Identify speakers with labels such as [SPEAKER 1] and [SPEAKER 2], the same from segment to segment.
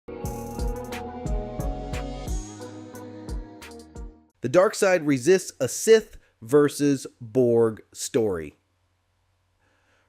[SPEAKER 1] The dark side resists a Sith versus Borg story.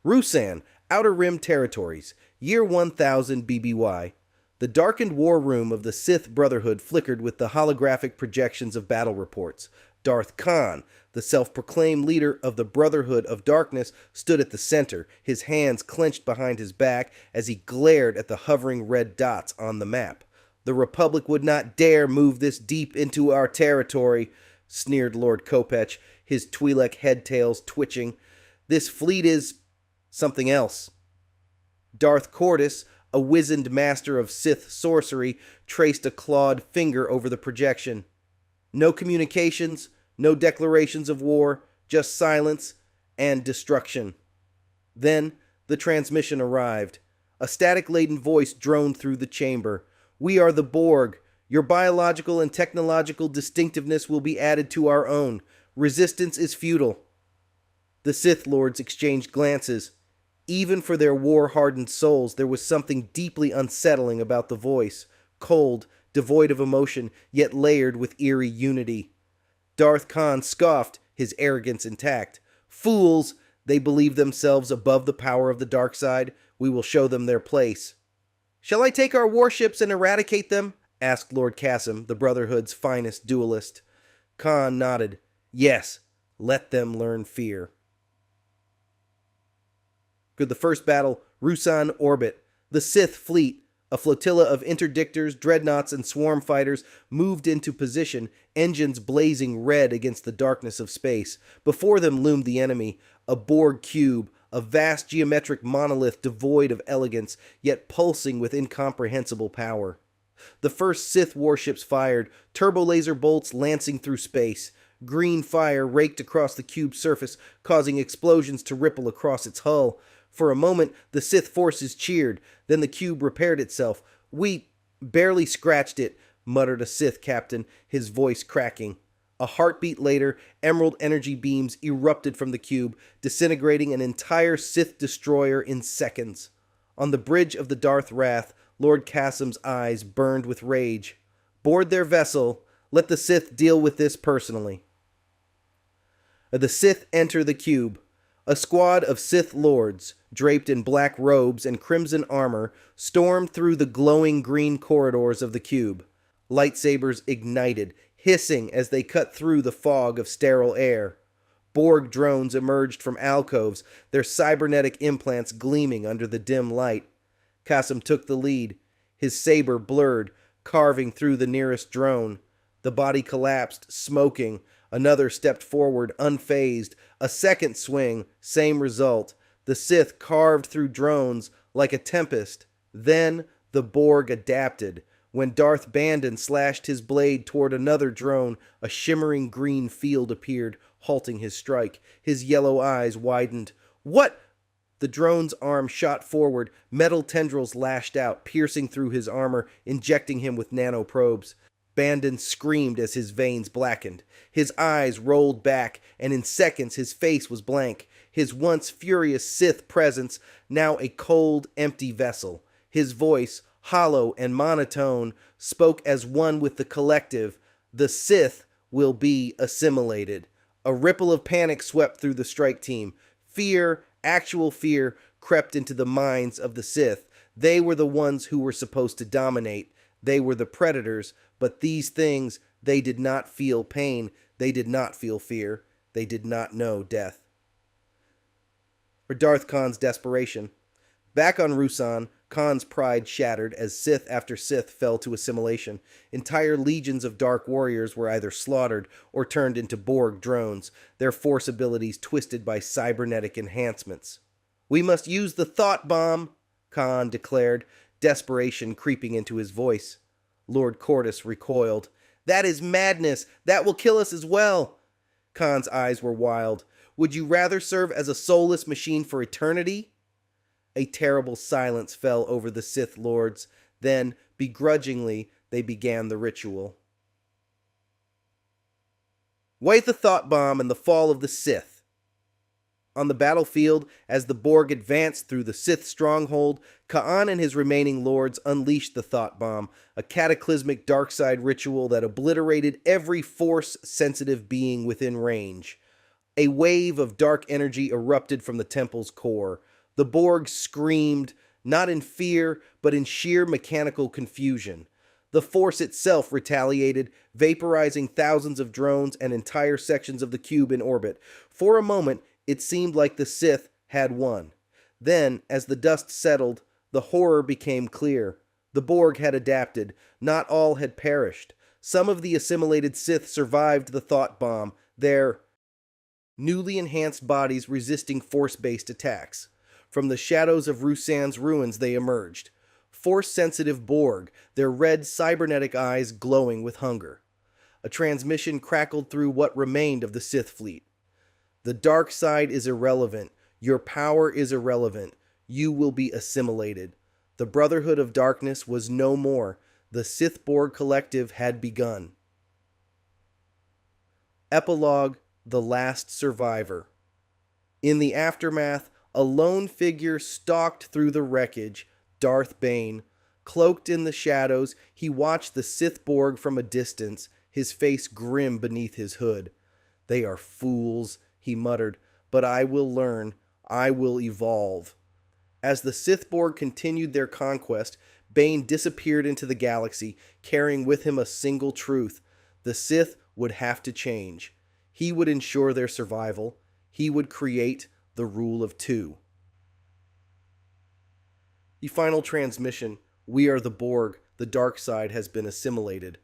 [SPEAKER 1] Ruusan, Outer Rim Territories, year 1000 BBY. The darkened war room of the Sith Brotherhood flickered with the holographic projections of battle reports. Darth Kaan, the self-proclaimed leader of the Brotherhood of Darkness, stood at the center, his hands clenched behind his back as he glared at the hovering red dots on the map. "The Republic would not dare move this deep into our territory," sneered Lord Kopech, his Twi'lek head-tails twitching. "This fleet is something else." Darth Cordis, a wizened master of Sith sorcery, traced a clawed finger over the projection. No communications, no declarations of war, just silence and destruction. Then the transmission arrived. A static-laden voice droned through the chamber. "We are the Borg. Your biological and technological distinctiveness will be added to our own. Resistance is futile." The Sith Lords exchanged glances. Even for their war-hardened souls, there was something deeply unsettling about the voice. Cold, devoid of emotion, yet layered with eerie unity. Darth Kaan scoffed, his arrogance intact. "Fools! They believe themselves above the power of the dark side. We will show them their place." "Shall I take our warships and eradicate them?" asked Lord Qasim, the Brotherhood's finest duelist. Kaan nodded. "Yes, let them learn fear." Good. The first battle, Ruusan Orbit. The Sith fleet, a flotilla of interdictors, dreadnoughts, and swarm fighters, moved into position, engines blazing red against the darkness of space. Before them loomed the enemy, a Borg cube, a vast geometric monolith devoid of elegance, yet pulsing with incomprehensible power. The first Sith warships fired, turbolaser bolts lancing through space. Green fire raked across the cube's surface, causing explosions to ripple across its hull. For a moment, the Sith forces cheered. Then the cube repaired itself. "We barely scratched it," muttered a Sith captain, his voice cracking. A heartbeat later, emerald energy beams erupted from the cube, disintegrating an entire Sith destroyer in seconds. On the bridge of the Darth Wrath, Lord Qasim's eyes burned with rage. "Board their vessel. Let the Sith deal with this personally." The Sith enter the cube. A squad of Sith Lords, draped in black robes and crimson armor, stormed through the glowing green corridors of the cube. Lightsabers ignited, hissing as they cut through the fog of sterile air. Borg drones emerged from alcoves, their cybernetic implants gleaming under the dim light. Qasim took the lead, his saber blurred, carving through the nearest drone. The body collapsed, smoking. Another stepped forward, unfazed. A second swing, same result. The Sith carved through drones like a tempest. Then the Borg adapted. When Darth Bane slashed his blade toward another drone, a shimmering green field appeared, halting his strike. His yellow eyes widened. "What?" The drone's arm shot forward. Metal tendrils lashed out, piercing through his armor, injecting him with nanoprobes. Bandon screamed as his veins blackened. His eyes rolled back, and in seconds his face was blank. His once furious Sith presence, now a cold, empty vessel. His voice, hollow and monotone, spoke as one with the collective. "The Sith will be assimilated." A ripple of panic swept through the strike team. Fear, actual fear, crept into the minds of the Sith. They were the ones who were supposed to dominate. They were the predators, but these things, they did not feel pain. They did not feel fear. They did not know death. Or Darth Kaan's Desperation. Back on Ruusan, Kaan's pride shattered as Sith after Sith fell to assimilation. Entire legions of dark warriors were either slaughtered or turned into Borg drones, their force abilities twisted by cybernetic enhancements. "We must use the thought bomb," Kaan declared, desperation creeping into his voice. Lord Cordis recoiled. "That is madness. That will kill us as well." Kaan's eyes were wild. "Would you rather serve as a soulless machine for eternity?" A terrible silence fell over the Sith Lords. Then, begrudgingly, they began the ritual. Wait the thought bomb and the fall of the Sith. On the battlefield, as the Borg advanced through the Sith stronghold, Kaan and his remaining lords unleashed the Thought Bomb, a cataclysmic dark side ritual that obliterated every Force-sensitive being within range. A wave of dark energy erupted from the temple's core. The Borg screamed, not in fear, but in sheer mechanical confusion. The Force itself retaliated, vaporizing thousands of drones and entire sections of the cube in orbit. For a moment, it seemed like the Sith had won. Then, as the dust settled, the horror became clear. The Borg had adapted. Not all had perished. Some of the assimilated Sith survived the Thought Bomb, their newly enhanced bodies resisting Force-based attacks. From the shadows of Ruusan's ruins they emerged. Force-sensitive Borg, their red cybernetic eyes glowing with hunger. A transmission crackled through what remained of the Sith fleet. The dark side is irrelevant. Your power is irrelevant. You will be assimilated. The Brotherhood of Darkness was no more. The Sith Borg Collective had begun. Epilogue: The Last Survivor. In the aftermath, a lone figure stalked through the wreckage, Darth Bane. Cloaked in the shadows, he watched the Sith Borg from a distance, his face grim beneath his hood. "They are fools," he muttered, "but I will learn. I will evolve." As the Sith Borg continued their conquest, Bane disappeared into the galaxy, carrying with him a single truth. The Sith would have to change. He would ensure their survival. He would create the rule of two. The final transmission: We are the Borg. The dark side has been assimilated.